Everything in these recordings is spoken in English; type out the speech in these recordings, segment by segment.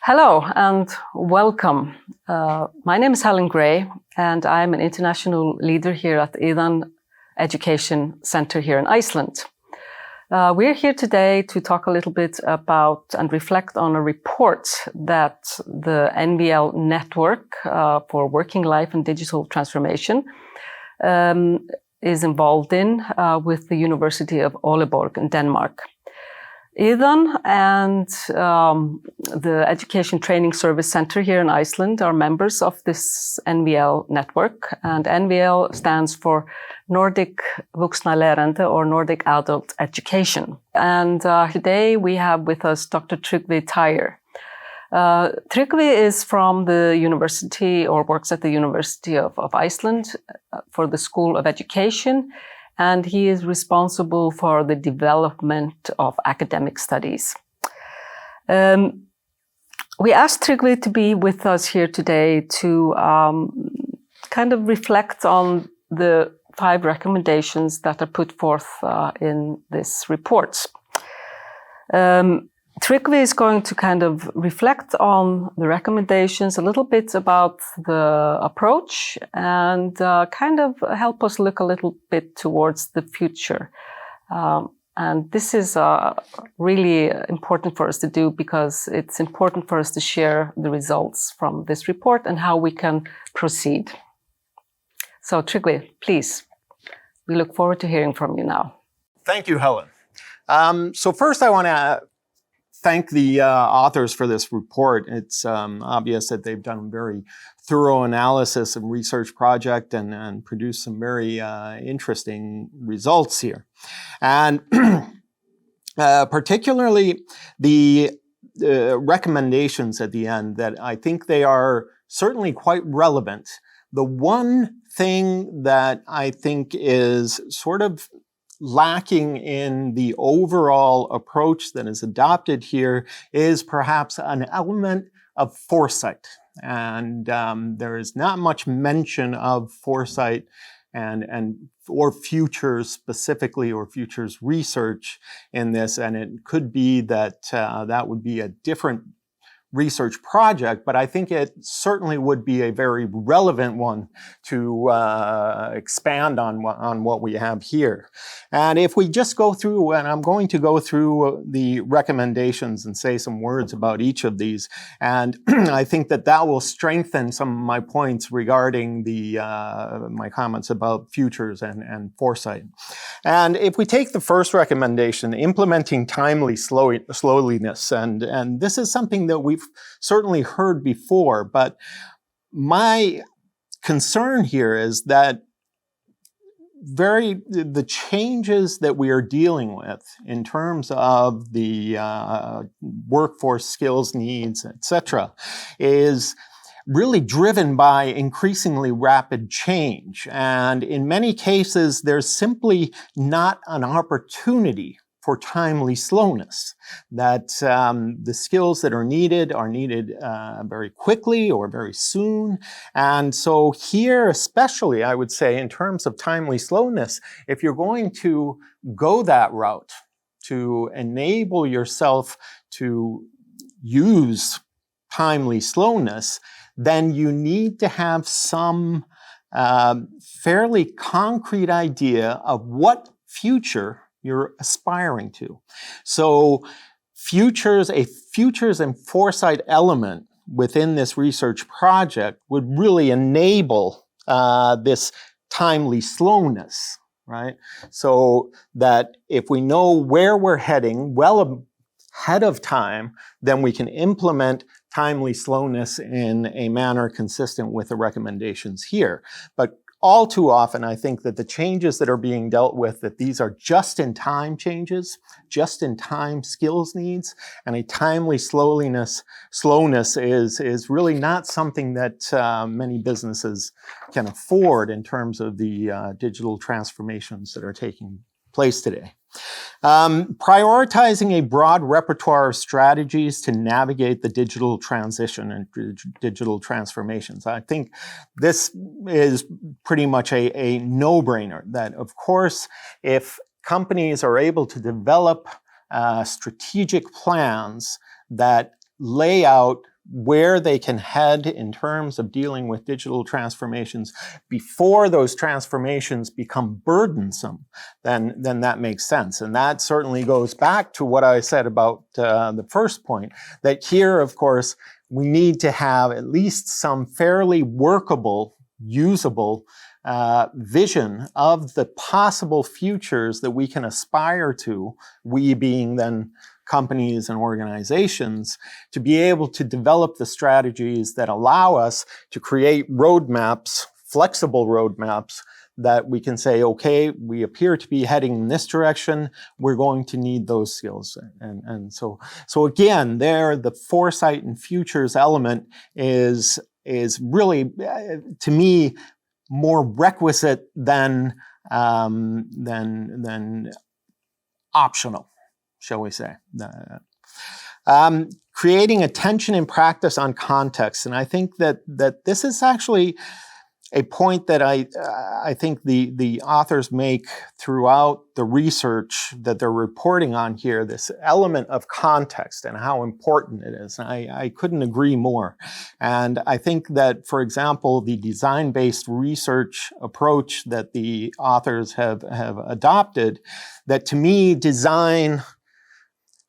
Hello and welcome. My name is Helen Gray and I'm an international leader here at Iðan Education Center here in Iceland. We're here today to talk a little bit about and reflect on a report that the NVL Network for Working Life and Digital Transformation is involved in with the University of Aalborg in Denmark. Iðan and the Education Training Service Center here in Iceland are members of this NVL network, and NVL stands for Nordic Voksnes Læring, or Nordic Adult Education. And today we have with us Dr. Tryggvi Thayer. Tryggvi is from the university, or works at the University of Iceland for the School of Education, and he is responsible for the development of academic studies. We asked Tryggvi to be with us here today to kind of reflect on the 5 recommendations that are put forth in this report. Tryggvi is going to kind of reflect on the recommendations, a little bit about the approach, and kind of help us look a little bit towards the future. And this is really important for us to do because it's important for us to share the results from this report and how we can proceed. So Tryggvi, please, we look forward to hearing from you now. Thank you, Helen. So first I want to thank the authors for this report. It's obvious that they've done a very thorough analysis and research project and produced some very interesting results here. And particularly the recommendations at the end, that I think they are certainly quite relevant. The one thing that I think is sort of lacking in the overall approach that is adopted here is perhaps an element of foresight. And there is not much mention of foresight or futures specifically, or futures research in this. And it could be that that would be a different research project, but I think it certainly would be a very relevant one to expand on what we have here. And if we just go through, and I'm going to go through the recommendations and say some words about each of these, and I think that will strengthen some of my points regarding my comments about futures and foresight. And if we take the first recommendation, implementing timely slowliness, and this is something that we've certainly heard before, but my concern here is that the changes that we are dealing with in terms of the workforce skills needs, etc., is really driven by increasingly rapid change. And in many cases, there's simply not an opportunity for timely slowness, that the skills that are needed very quickly or very soon. And so here, especially, I would say, in terms of timely slowness, if you're going to go that route to enable yourself to use timely slowness, then you need to have some fairly concrete idea of what future you're aspiring to. So a futures and foresight element within this research project would really enable this timely slowness, right? So that if we know where we're heading well ahead of time, then we can implement timely slowness in a manner consistent with the recommendations here. But all too often, I think that the changes that are being dealt with, that these are just-in-time changes, just-in-time skills needs, and a timely slowness is really not something that many businesses can afford in terms of the digital transformations that are taking place today. Prioritizing a broad repertoire of strategies to navigate the digital transition and digital transformations. I think this is pretty much a no-brainer, that of course, if companies are able to develop strategic plans that lay out where they can head in terms of dealing with digital transformations before those transformations become burdensome, then that makes sense. And that certainly goes back to what I said about the first point, that here, of course, we need to have at least some fairly workable, usable vision of the possible futures that we can aspire to, we being then companies and organizations, to be able to develop the strategies that allow us to create roadmaps, flexible roadmaps, that we can say, okay, we appear to be heading in this direction, we're going to need those skills. And so again, there, the foresight and futures element is really, to me, more requisite than optional, shall we say. Creating attention in practice on context. And I think that this is actually a point that I think the authors make throughout the research that they're reporting on here, this element of context and how important it is. And I couldn't agree more. And I think that, for example, the design-based research approach that the authors have adopted, that to me, design,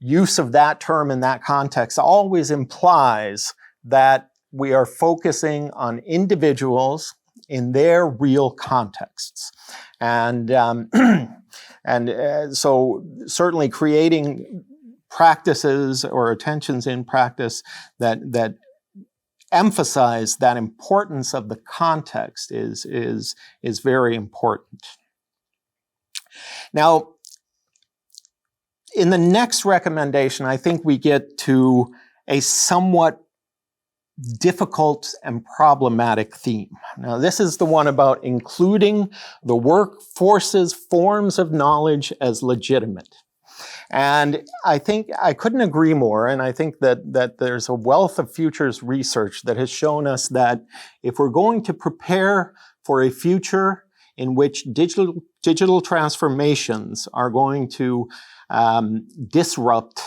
use of that term in that context always implies that we are focusing on individuals in their real contexts. And so certainly creating practices or attentions in practice that emphasize that importance of the context is very important. Now, in the next recommendation, I think we get to a somewhat difficult and problematic theme. Now, this is the one about including the workforce's forms of knowledge as legitimate. And I think I couldn't agree more, and I think that there's a wealth of futures research that has shown us that if we're going to prepare for a future in which digital transformations are going to disrupt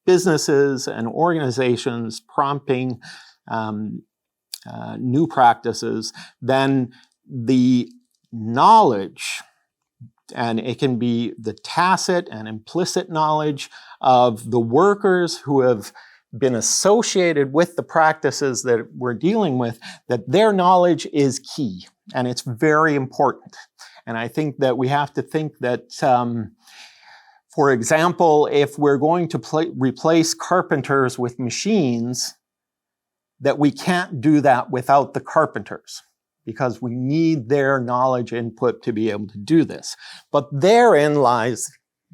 businesses and organizations, prompting new practices, then the knowledge, and it can be the tacit and implicit knowledge of the workers who have been associated with the practices that we're dealing with, that their knowledge is key, and it's very important. And I think that we have to think that, for example, if we're going to replace carpenters with machines, that we can't do that without the carpenters, because we need their knowledge input to be able to do this. But therein lies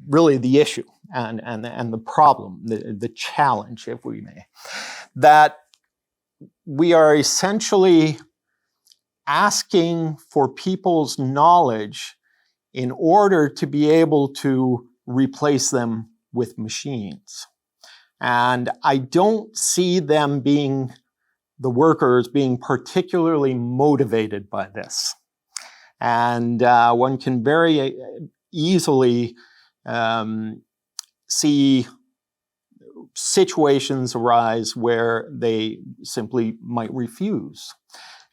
really the issue and the problem, the challenge, if we may, that we are essentially asking for people's knowledge in order to be able to replace them with machines. And I don't see them being, the workers being particularly motivated by this. And one can very easily see situations arise where they simply might refuse.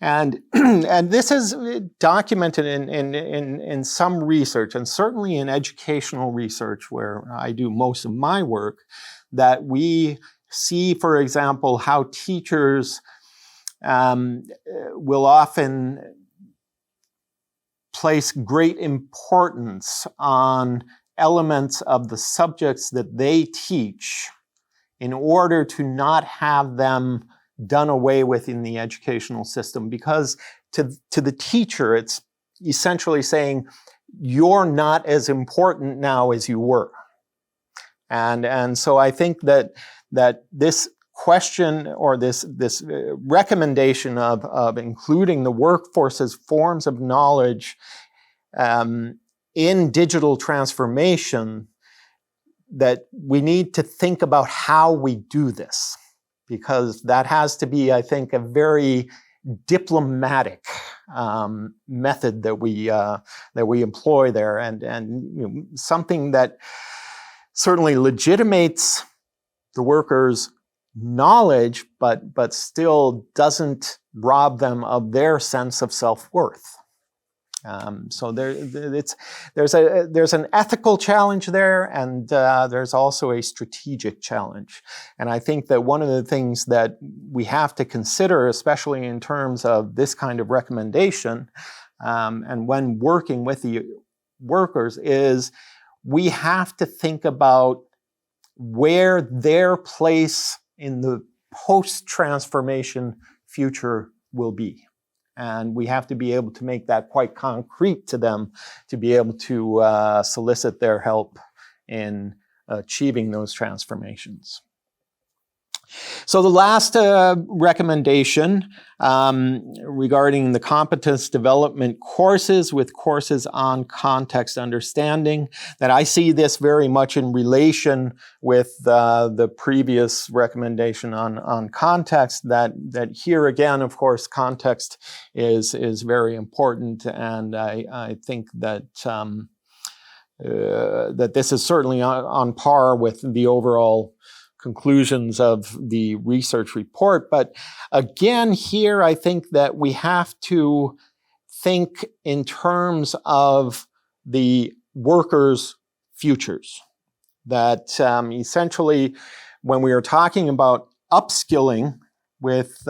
And this is documented in some research, and certainly in educational research where I do most of my work, that we see, for example, how teachers will often place great importance on elements of the subjects that they teach in order to not have them done away with in the educational system, because to the teacher, it's essentially saying, you're not as important now as you were. And so I think that this question, or this recommendation of including the workforce's forms of knowledge in digital transformation, that we need to think about how we do this, because that has to be, I think, a very diplomatic method that we employ there, and something that certainly legitimates the workers, knowledge, but still doesn't rob them of their sense of self-worth. So there's an ethical challenge there, and there's also a strategic challenge. And I think that one of the things that we have to consider, especially in terms of this kind of recommendation, and when working with the workers, is we have to think about where their place in the post-transformation future will be. And we have to be able to make that quite concrete to them to be able to solicit their help in achieving those transformations. So the last recommendation regarding the competence development courses with courses on context understanding, that I see this very much in relation with the previous recommendation on context, that here again, of course, context is very important, and I think that that this is certainly on par with the overall conclusions of the research report. But again, here I think that we have to think in terms of the workers' futures. That essentially, when we are talking about upskilling with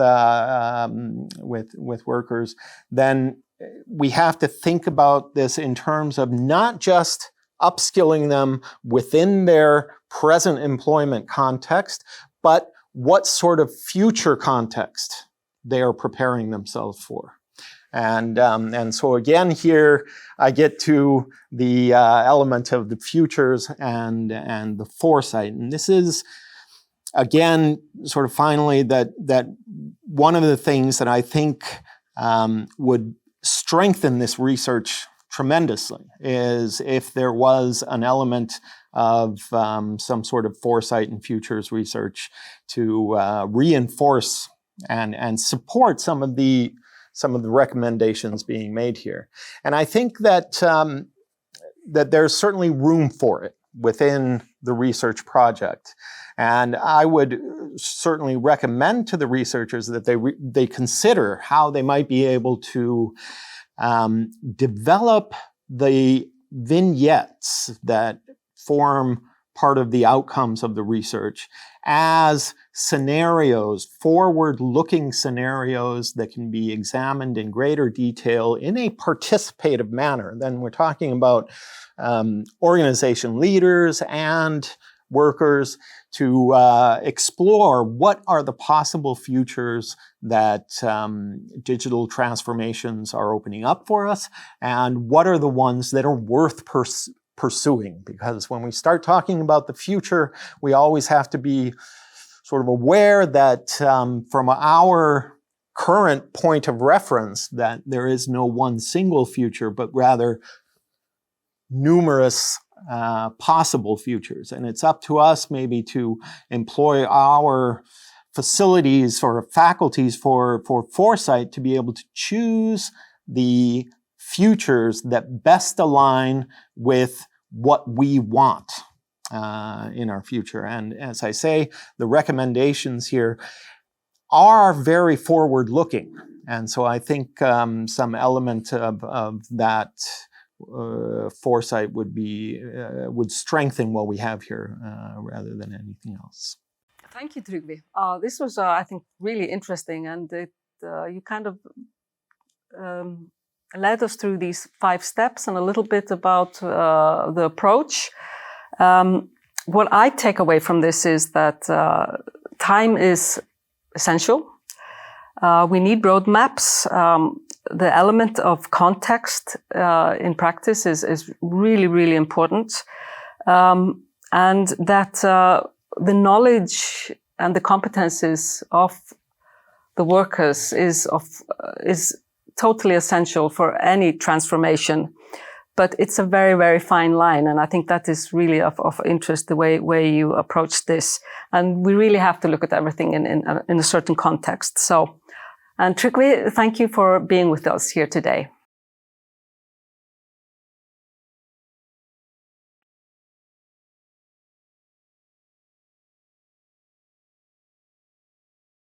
workers, then we have to think about this in terms of not just upskilling them within their present employment context, but what sort of future context they are preparing themselves for. And so again, here I get to the element of the futures and the foresight. And this is, again, sort of finally, that one of the things that I think would strengthen this research tremendously is if there was an element of some sort of foresight and futures research to reinforce and support some of the recommendations being made here. And I think that that there's certainly room for it within the research project. And I would certainly recommend to the researchers that they consider how they might be able to develop the vignettes that form part of the outcomes of the research as scenarios, forward-looking scenarios that can be examined in greater detail in a participative manner. Then we're talking about organization leaders and workers to explore what are the possible futures that digital transformations are opening up for us, and what are the ones that are worth pursuing. Because when we start talking about the future, we always have to be sort of aware that from our current point of reference, that there is no one single future, but rather numerous possible futures. And it's up to us maybe to employ our facilities or faculties for foresight to be able to choose the futures that best align with what we want in our future. And as I say, the recommendations here are very forward-looking. And so I think some element of that foresight would strengthen what we have here rather than anything else. Thank you, Tryggvi. This was, I think, really interesting, and you kind of led us through these 5 steps and a little bit about the approach. What I take away from this is that time is essential. We need roadmaps. The element of context in practice is really, really important. And that the knowledge and the competences of the workers is totally essential for any transformation. But it's a very, very fine line. And I think that is really of interest, the way you approach this. And we really have to look at everything in a certain context. So, and Tryggvi, thank you for being with us here today.